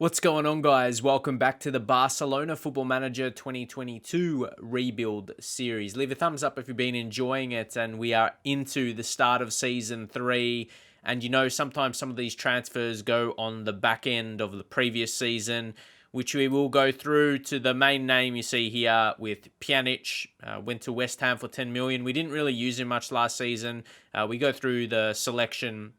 What's going on, guys? Welcome back to the Barcelona Football Manager 2022 Rebuild Series. Leave a thumbs up if you've been enjoying it, and we are into the start of Season 3. And you know, sometimes some of these transfers go on the back end of the previous season, which we will go through. To the main name you see here with Pjanic, went to West Ham for 10 million. We didn't really use him much last season. We go through the selection.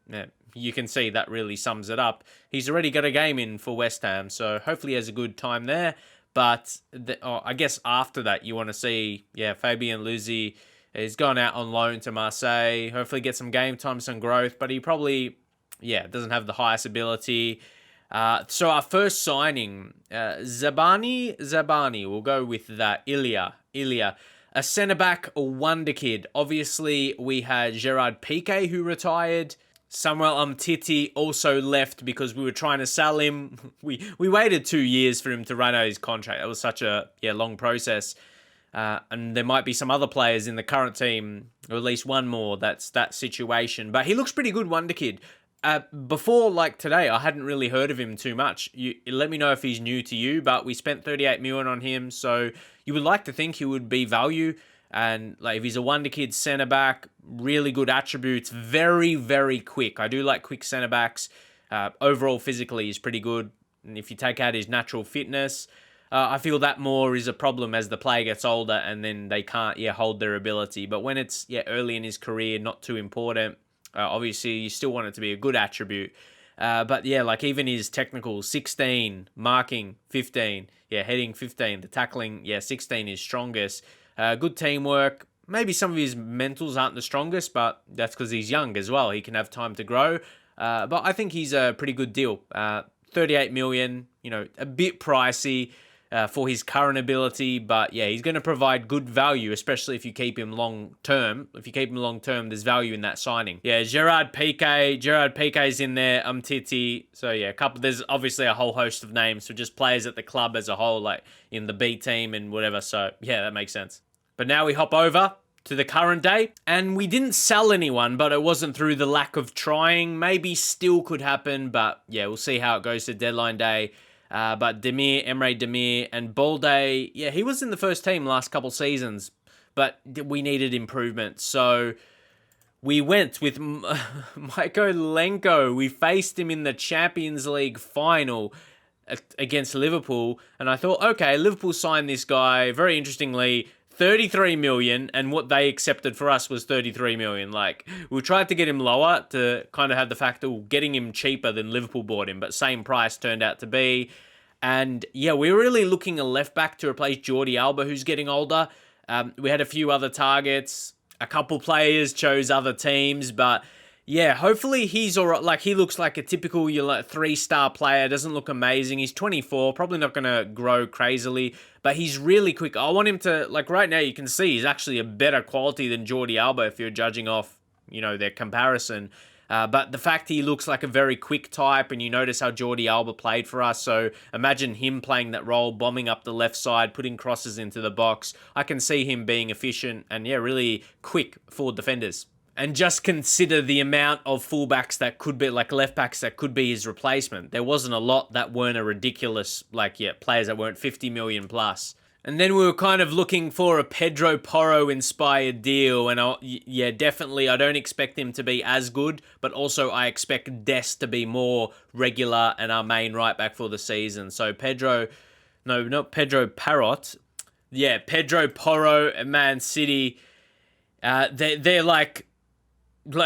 You can see that really sums it up. He's already got a game in for West Ham, so hopefully he has a good time there. But I guess after that, you want to see, Fabian Luzi has gone out on loan to Marseille. Hopefully get some game time, some growth, but he probably, doesn't have the highest ability. So our first signing, Zabani, we'll go with that, Ilya. A centre-back, a wonder kid. Obviously, we had Gerard Piqué, who retired. Samuel Umtiti also left because we were trying to sell him. We waited 2 years for him to run out his contract. That was such a long process. And there might be some other players in the current team, or at least one more, that's that situation. But he looks pretty good, wonder kid. Before, like today, I hadn't really heard of him too much. You let me know if he's new to you, but we spent 38 million on him, so you would like to think he would be value. And like if he's a wonder kid centre back, really good attributes, very, very quick. I do like quick centre backs. Overall, physically, he's pretty good. And if you take out his natural fitness, I feel that more is a problem as the player gets older and then they can't hold their ability. But when it's early in his career, not too important. Obviously, you still want it to be a good attribute. But like even his technical, 16, marking, 15, heading, 15, the tackling, 16 is strongest. Good teamwork. Maybe some of his mentals aren't the strongest, but that's because he's young as well. He can have time to grow. But I think he's a pretty good deal. 38 million, a bit pricey for his current ability. But he's going to provide good value, especially if you keep him long term. If you keep him long term, there's value in that signing. Gerard Piqué's in there, Umtiti. So there's obviously a whole host of names for just players at the club as a whole, like in the B team and whatever. So that makes sense. But now we hop over to the current day, and we didn't sell anyone, but it wasn't through the lack of trying. Maybe still could happen, but we'll see how it goes to deadline day. But Emre Demir, and Balde, he was in the first team last couple seasons, but we needed improvement. So we went with Mykolenko. We faced him in the Champions League final against Liverpool, and I thought, okay, Liverpool signed this guy, very interestingly, 33 million, and what they accepted for us was 33 million. Like, we tried to get him lower to kind of have the fact that getting him cheaper than Liverpool bought him, but same price turned out to be. And we were really looking a left back to replace Jordi Alba, who's getting older. We had a few other targets. A couple players chose other teams, but hopefully he's all right. Like, he looks like a typical 3-star player. Doesn't look amazing. He's 24, probably not going to grow crazily, but he's really quick. I want him to, like right now you can see he's actually a better quality than Jordi Alba if you're judging off, their comparison. But the fact he looks like a very quick type, and you notice how Jordi Alba played for us, so imagine him playing that role, bombing up the left side, putting crosses into the box. I can see him being efficient and really quick for defenders. And just consider the amount of fullbacks that could be, like left backs that could be his replacement. There wasn't a lot that weren't a ridiculous, players that weren't 50 million plus. And then we were kind of looking for a Pedro Porro-inspired deal. And definitely, I don't expect him to be as good, but also I expect Dest to be more regular and our main right back for the season. So Pedro Parrot. Pedro Porro at Man City. They're like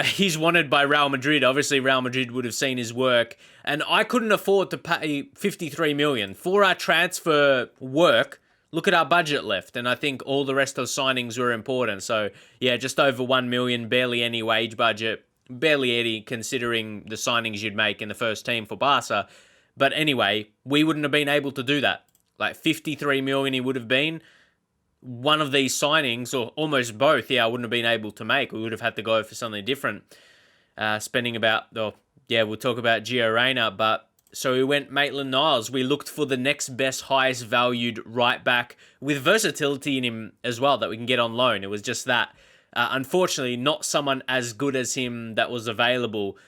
he's wanted by Real Madrid. Obviously, Real Madrid would have seen his work. And I couldn't afford to pay 53 million. For our transfer work, look at our budget left. And I think all the rest of the signings were important. So, just over 1 million, barely any wage budget. Barely any considering the signings you'd make in the first team for Barca. But anyway, we wouldn't have been able to do that. Like 53 million he would have been. One of these signings, or almost both, I wouldn't have been able to make. We would have had to go for something different. Spending about, we'll talk about Gio Reyna, but so we went Maitland-Niles. We looked for the next best, highest valued right back with versatility in him as well that we can get on loan. It was just that. Unfortunately, not someone as good as him that was available.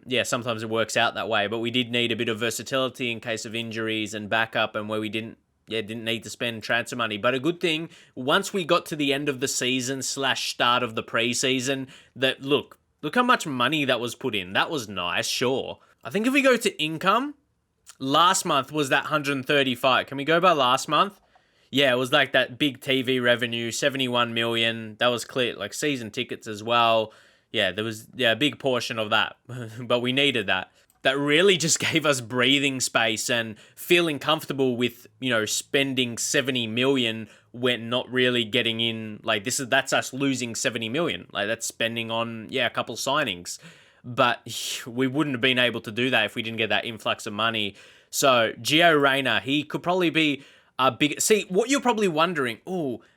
Yeah, sometimes it works out that way, but we did need a bit of versatility in case of injuries and backup, and where we didn't need to spend transfer money. But a good thing, once we got to the end of the season / start of the preseason, that look how much money that was put in. That was nice, sure. I think if we go to income, last month was that 135. Can we go by last month? Yeah, it was like that big TV revenue, 71 million. That was clear, like season tickets as well. Yeah, there was a big portion of that, but we needed that. That really just gave us breathing space and feeling comfortable with, spending 70 million when not really getting in. Like that's us losing 70 million. Like that's spending on, a couple signings. But we wouldn't have been able to do that if we didn't get that influx of money. So Gio Reyna, he could probably be a big... See, what you're probably wondering,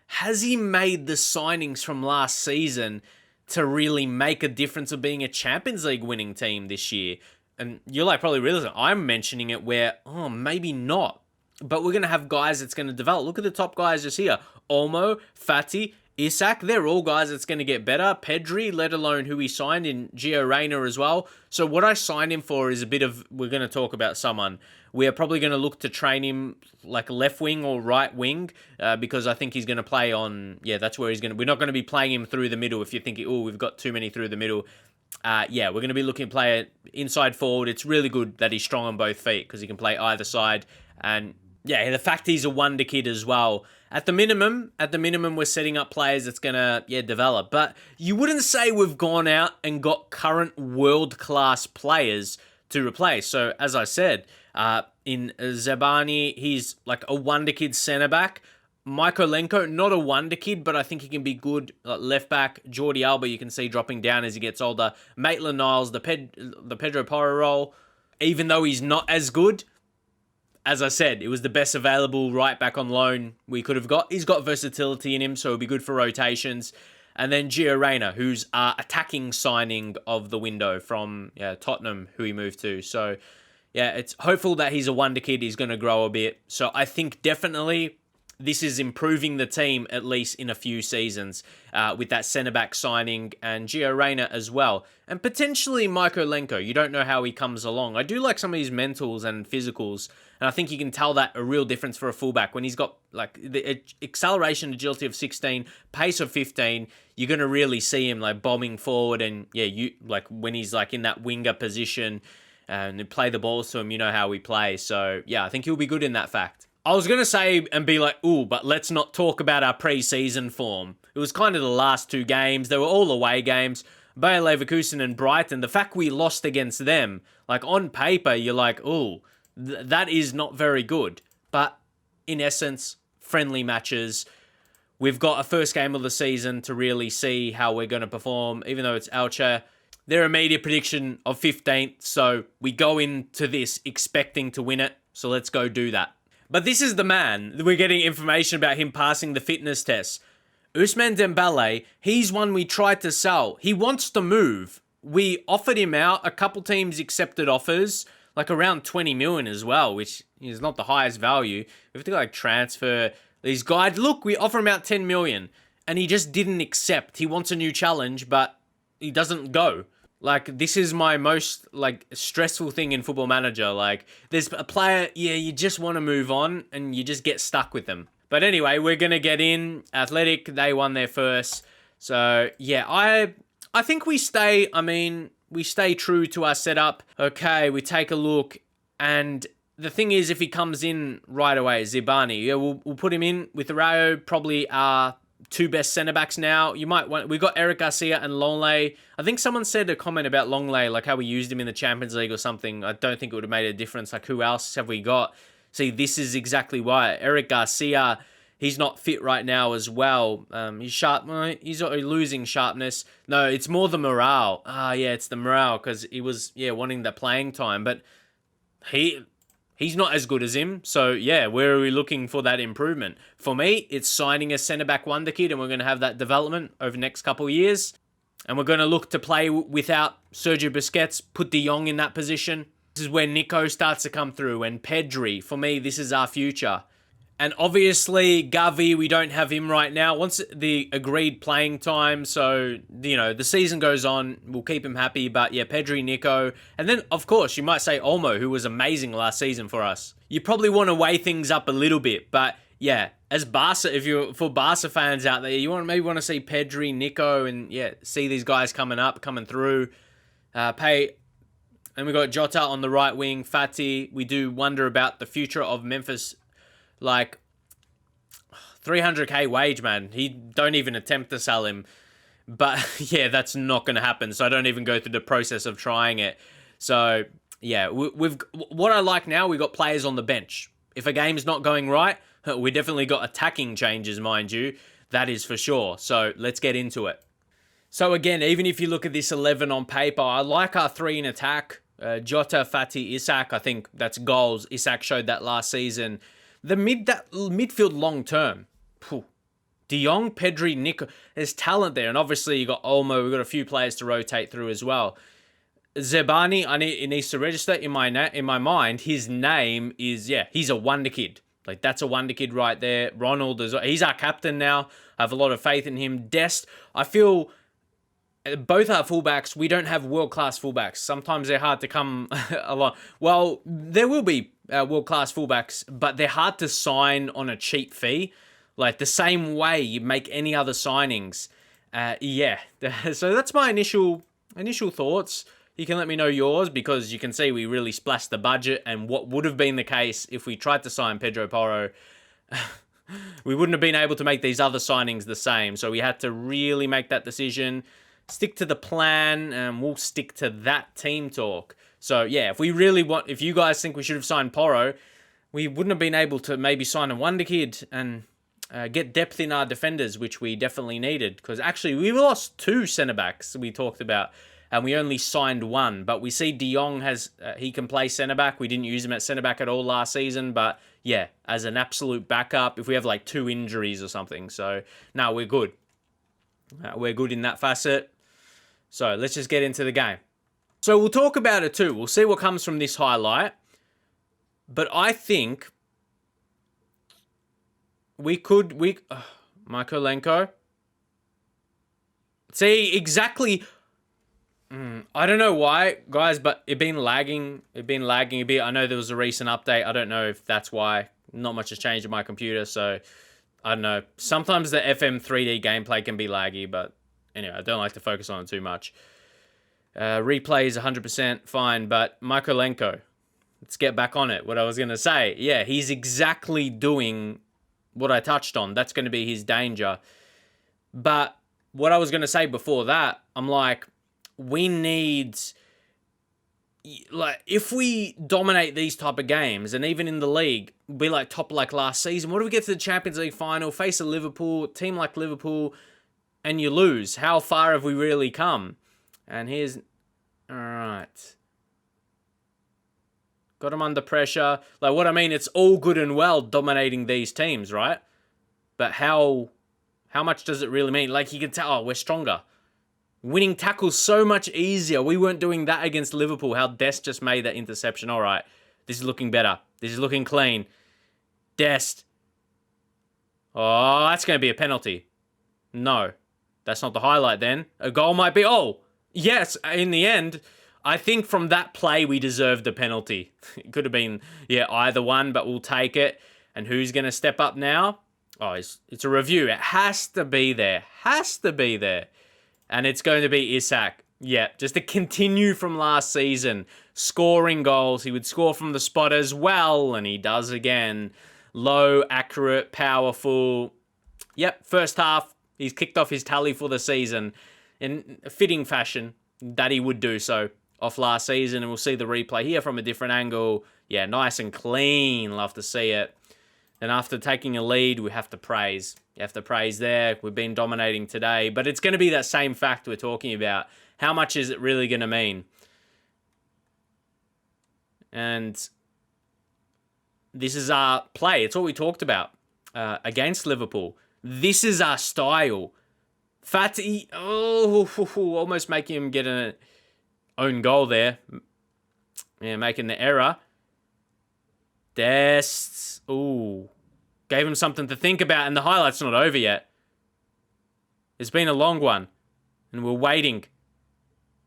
has he made the signings from last season to really make a difference of being a Champions League winning team this year? And you're like probably realizing I'm mentioning it where, maybe not. But we're going to have guys that's going to develop. Look at the top guys just here. Olmo, Fati, Isak, they're all guys that's going to get better. Pedri, let alone who he signed in Gio Reyna as well. So what I signed him for is a bit of, we're going to talk about someone. We're probably going to look to train him like left wing or right wing because I think he's going to play on, that's where he's going to, we're not going to be playing him through the middle if you're thinking, we've got too many through the middle. We're going to be looking to play it inside forward. It's really good that he's strong on both feet because he can play either side. And the fact he's a wonder kid as well. At the minimum, we're setting up players that's going to, develop. But you wouldn't say we've gone out and got current world-class players to replace. So, as I said, in Zabani, he's like a wonder kid centre-back. Mykolenko, not a wonder kid, but I think he can be good left back. Jordi Alba, you can see dropping down as he gets older. Maitland-Niles, the Pedro Porro role, even though he's not as good, as I said, it was the best available right back on loan we could have got. He's got versatility in him, so it'll be good for rotations. And then Gio Reyna, who's our attacking signing of the window from Tottenham, who he moved to. So, it's hopeful that he's a wonder kid. He's going to grow a bit. So I think definitely this is improving the team at least in a few seasons with that centre-back signing and Gio Reyna as well. And potentially Mykolenko. You don't know how he comes along. I do like some of his mentals and physicals, and I think you can tell that a real difference for a fullback. When he's got like the acceleration agility of 16, pace of 15, you're going to really see him like bombing forward. And you like when he's like in that winger position and they play the balls to him, you know how we play. So I think he'll be good in that fact. I was going to say and be like, but let's not talk about our pre-season form. It was kind of the last two games. They were all away games. Bayer Leverkusen and Brighton, the fact we lost against them, like on paper, you're like, that is not very good. But in essence, friendly matches. We've got a first game of the season to really see how we're going to perform, even though it's Elche. They're a media prediction of 15th, so we go into this expecting to win it. So let's go do that. But this is the man. We're getting information about him passing the fitness test. Ousmane Dembele, he's one we tried to sell. He wants to move. We offered him out. A couple teams accepted offers, like around 20 million as well, which is not the highest value. We have to transfer these guys. Look, we offer him out 10 million, and he just didn't accept. He wants a new challenge, but he doesn't go. Like, this is my most, stressful thing in Football Manager. Like, there's a player, you just want to move on, and you just get stuck with them. But anyway, we're going to get in. Athletic, they won their first. So, I think we stay true to our setup. Okay, we take a look, and the thing is, if he comes in right away, Zibani, we'll put him in with Rayo, probably our two best centre-backs now. You might want... We got Eric Garcia and Longley. I think someone said a comment about Longley, like how we used him in the Champions League or something. I don't think it would have made a difference. Like, who else have we got? See, this is exactly why. Eric Garcia, he's not fit right now as well. He's sharp. He's losing sharpness. No, it's more the morale. It's the morale because he was, wanting the playing time. But he's not as good as him. So, where are we looking for that improvement? For me, it's signing a centre-back wonder kid, and we're going to have that development over the next couple of years. And we're going to look to play without Sergio Busquets, put De Jong in that position. This is where Nico starts to come through, and Pedri. For me, this is our future. And obviously, Gavi, we don't have him right now. Once the agreed playing time, so, the season goes on, we'll keep him happy. But yeah, Pedri, Nico. And then, of course, you might say Olmo, who was amazing last season for us. You probably want to weigh things up a little bit. But yeah, as Barca, if you're for Barca fans out there, you maybe want to see Pedri, Nico, and yeah, see these guys coming through. And we got Jota on the right wing, Fati. We do wonder about the future of Memphis. Like, 300k wage, man. He don't even attempt to sell him. But yeah, that's not going to happen. So I don't even go through the process of trying it. So yeah, we've what I like now, we got players on the bench. If a game's not going right, we definitely got attacking changes, mind you. That is for sure. So let's get into it. So again, even if you look at this 11 on paper, I like our 3 in attack. Jota, Fati, Isak. I think that's goals. Isak showed that last season. The midfield long term. De Jong, Pedri, Nico. There's talent there. And obviously you got Olmo. We've got a few players to rotate through as well. Zebani, it needs to register in my mind. His name is, he's a wonder kid. Like, that's a wonder kid right there. Ronald, he's our captain now. I have a lot of faith in him. Dest, I feel both our fullbacks, we don't have world-class fullbacks. Sometimes they're hard to come along. Well, there will be world-class fullbacks, but they're hard to sign on a cheap fee. Like, the same way you make any other signings. So that's my initial thoughts. You can let me know yours, because you can see we really splashed the budget, and what would have been the case if we tried to sign Pedro Porro, we wouldn't have been able to make these other signings the same. So we had to really make that decision. Stick to the plan, and we'll stick to that team talk. So yeah, if you guys think we should have signed Porro, we wouldn't have been able to maybe sign a wonder kid and get depth in our defenders, which we definitely needed. Because actually, we lost 2 centre-backs we talked about, and we only signed 1. But we see De Jong he can play centre-back. We didn't use him at centre-back at all last season, but yeah, as an absolute backup, if we have like 2 injuries or something. So, no, we're good. We're good in that facet. So let's just get into the game. So we'll talk about it too. We'll see what comes from this highlight. But I think Mykolenko. See, exactly. I don't know why, guys, but it's been lagging. It's been lagging a bit. I know there was a recent update. I don't know if that's why. Not much has changed in my computer, so I don't know. Sometimes the FM 3D gameplay can be laggy, but anyway, I don't like to focus on it too much. Replay is 100% fine, but Mykolenko, let's get back on it. What I was going to say, yeah, he's exactly doing what I touched on. That's going to be his danger. But what I was going to say before that, I'm like, we need, like, if we dominate these type of games, and even in the league, be like top like last season, what if we get to the Champions League final, face a team like Liverpool, and you lose? How far have we really come? And here's... Alright. Got him under pressure. Like, what I mean, it's all good and well dominating these teams, right? But how much does it really mean? Like, you can tell, we're stronger. Winning tackles so much easier. We weren't doing that against Liverpool. How Dest just made that interception. Alright. This is looking better. This is looking clean. Dest. Oh, that's going to be a penalty. No. That's not the highlight then. A goal might be... Oh, yes, in the end, I think from that play we deserved a penalty. It could have been, either one, but we'll take it. And who's going to step up now? Oh, it's a review. It has to be there. Has to be there. And it's going to be Isak. Yeah, just to continue from last season. Scoring goals. He would score from the spot as well, and he does again. Low, accurate, powerful. Yep, first half. He's kicked off his tally for the season in a fitting fashion that he would do so off last season. And we'll see the replay here from a different angle. Yeah, nice and clean. Love to see it. And after taking a lead, we have to praise. You have to praise there. We've been dominating today. But it's going to be that same fact we're talking about. How much is it really going to mean? And this is our play. It's what we talked about against Liverpool. This is our style. Fati, almost making him get an own goal there. Yeah, making the error. Dest, Gave him something to think about, and the highlight's not over yet. It's been a long one, and we're waiting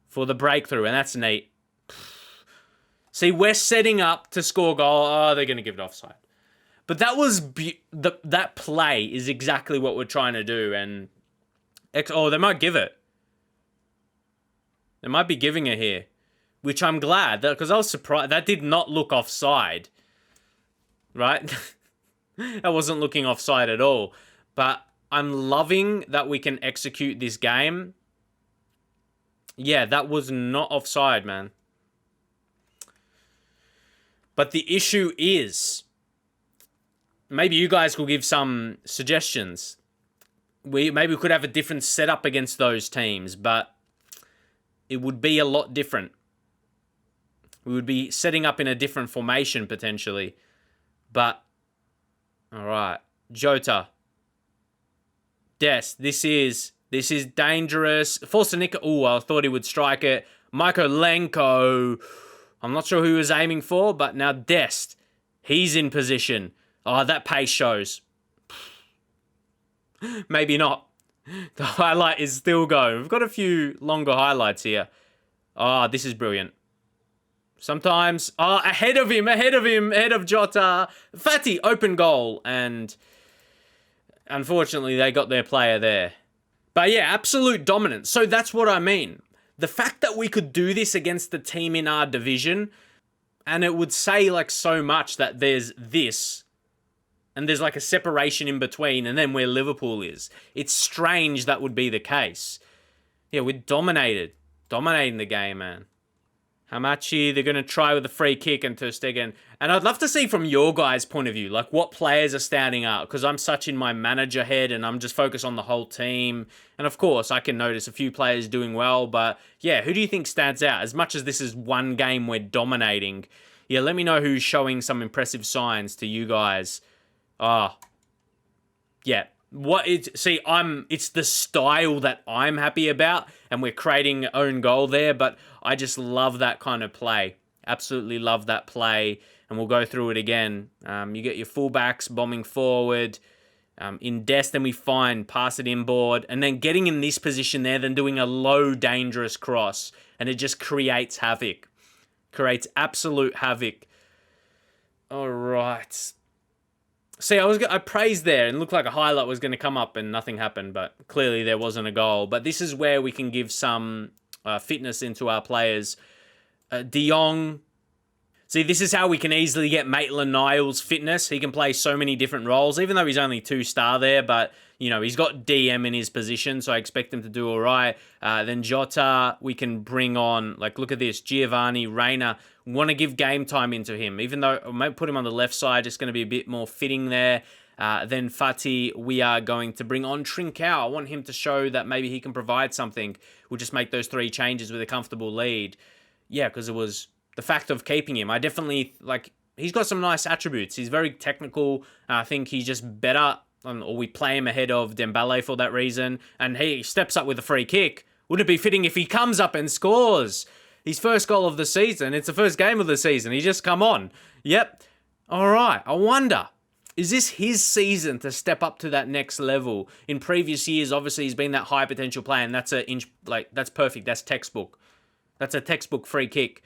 for the breakthrough, and that's neat. See, we're setting up to score a goal. Oh, they're going to give it offside. But that was... that play is exactly what we're trying to do, and... Oh, they might give it. They might be giving it here, which I'm glad, because I was surprised. That did not look offside, right? That wasn't looking offside at all. But I'm loving that we can execute this game. Yeah, that was not offside, man. But the issue is, maybe you guys could give some suggestions. Maybe we could have a different setup against those teams, but it would be a lot different. We would be setting up in a different formation, potentially. But, alright. Jota. Des, this is dangerous. Forsanica, oh, I thought he would strike it. Mykolenko. I'm not sure who he was aiming for, but now Dest. He's in position. Oh, that pace shows. Maybe not. The highlight is still going. We've got a few longer highlights here. Oh, this is brilliant. Sometimes... Oh, ahead of Jota. Fati, open goal. And unfortunately, they got their player there. But yeah, absolute dominance. So that's what I mean. The fact that we could do this against the team in our division, and it would say like so much that there's this, and there's like a separation in between, and then where Liverpool is. It's strange that would be the case. Yeah, we're dominating the game, man. Hamachi, they're going to try with a free kick and Ter Stegen. And I'd love to see from your guys' point of view, like what players are standing out. Because I'm such in my manager head and I'm just focused on the whole team. And of course, I can notice a few players doing well. But yeah, who do you think stands out? As much as this is one game we're dominating. Yeah, let me know who's showing some impressive signs to you guys. Yeah. It's the style that I'm happy about, and we're creating own goal there, but I just love that kind of play. Absolutely love that play, and we'll go through it again. You get your fullbacks bombing forward. In Dest, then we find pass it inboard, and then getting in this position there, then doing a low, dangerous cross, and it just creates havoc. Creates absolute havoc. All right. See, I praised there and looked like a highlight was going to come up and nothing happened, but clearly there wasn't a goal. But this is where we can give some fitness into our players. De Jong. See, this is how we can easily get Maitland-Niles fitness. He can play so many different roles, even though he's only 2-star there. But, you know, he's got DM in his position, so I expect him to do all right. Then Jota, we can bring on, like, look at this. Giovanni, Reina. Want to give game time into him, even though I might put him on the left side, just going to be a bit more fitting there. Then Fati, we are going to bring on Trincao. I want him to show that maybe he can provide something. We'll just make those 3 changes with a comfortable lead. Yeah, because it was the fact of keeping him. I definitely, like, he's got some nice attributes. He's very technical. I think he's just better, or we play him ahead of Dembele for that reason. And he steps up with a free kick. Wouldn't it be fitting if he comes up and scores? His first goal of the season. It's the first game of the season. He just come on. Yep. All right. I wonder, is this his season to step up to that next level? In previous years, obviously, he's been that high potential player, and that's that's perfect. That's textbook. That's a textbook free kick.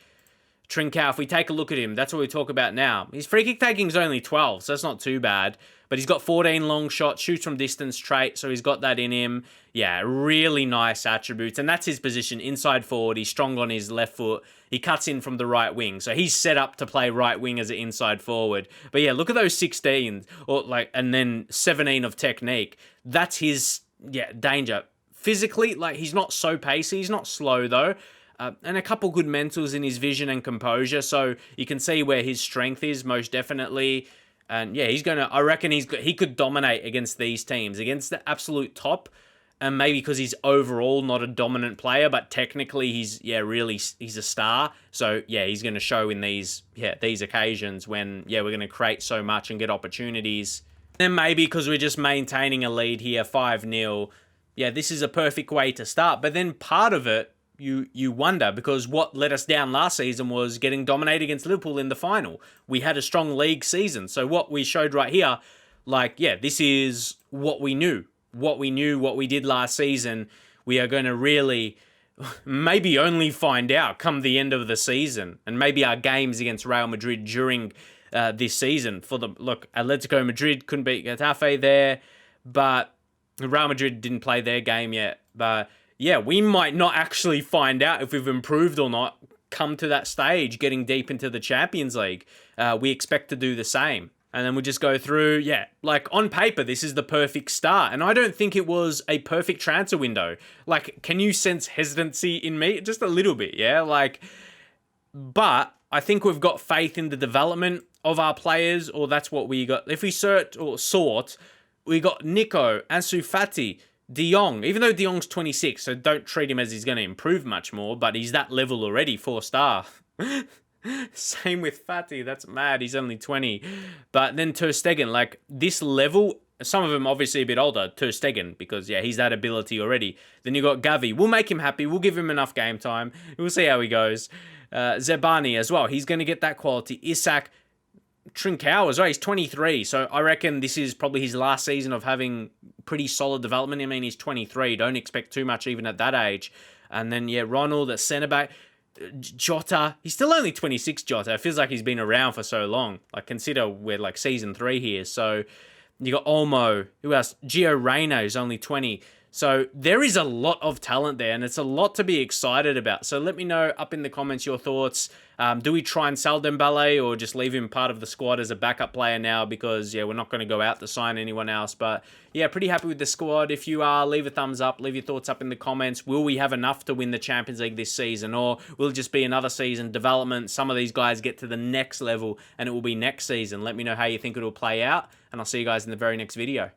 Trincao, if we take a look at him, that's what we talk about now. His free kick taking is only 12, so that's not too bad. But he's got 14 long shots, shoots from distance trait, so he's got that in him. Yeah, really nice attributes. And that's his position, inside forward. He's strong on his left foot. He cuts in from the right wing. So he's set up to play right wing as an inside forward. But yeah, look at those 16, and then 17 of technique. That's his, danger. Physically, he's not so pacey. He's not slow, though. And a couple good mentals in his vision and composure. So you can see where his strength is, most definitely. And yeah, I reckon he could dominate against these teams, against the absolute top. And maybe because he's overall not a dominant player, but technically he's a star. So yeah, he's going to show in these occasions when, we're going to create so much and get opportunities. And maybe because we're just maintaining a lead here, 5-0. Yeah, this is a perfect way to start. But then part of it, you wonder, because what let us down last season was getting dominated against Liverpool in the final. We had a strong league season. So what we showed right here, like, yeah, this is what we knew. What we did last season. We are going to really maybe only find out come the end of the season, and maybe our games against Real Madrid during this season. Look, Atletico Madrid couldn't beat Getafe there, but Real Madrid didn't play their game yet. But yeah, we might not actually find out if we've improved or not come to that stage, getting deep into the Champions League. We expect to do the same. And then we just go through, yeah, like on paper, this is the perfect start. And I don't think it was a perfect transfer window. Like, can you sense hesitancy in me? Just a little bit, yeah? Like, but I think we've got faith in the development of our players, or that's what we got. If we sort, we got Nico, Ansu Fati, De Jong, even though De Jong's 26, so don't treat him as he's going to improve much more, but he's that level already, 4-star. Same with Fati, that's mad, he's only 20. But then Ter Stegen, like this level, some of them obviously a bit older, Ter Stegen, because yeah, he's that ability already. Then you got Gavi, we'll make him happy, we'll give him enough game time, we'll see how he goes. Zebani as well, he's going to get that quality. Isak, Trincao as well, he's 23, so I reckon this is probably his last season of having pretty solid development. I mean, he's 23, don't expect too much even at that age. And then yeah, Ronald, the centre-back, Jota, he's still only 26, Jota. It feels like he's been around for so long. Like, consider we're like season 3 here. So you got Olmo, who else? Gio Reyna, who's only 20. So there is a lot of talent there, and it's a lot to be excited about. So let me know up in the comments your thoughts. Do we try and sell Dembele or just leave him part of the squad as a backup player now? Because, yeah, we're not going to go out to sign anyone else. But, yeah, pretty happy with the squad. If you are, leave a thumbs up. Leave your thoughts up in the comments. Will we have enough to win the Champions League this season? Or will it just be another season development? Some of these guys get to the next level, and it will be next season. Let me know how you think it will play out. And I'll see you guys in the very next video.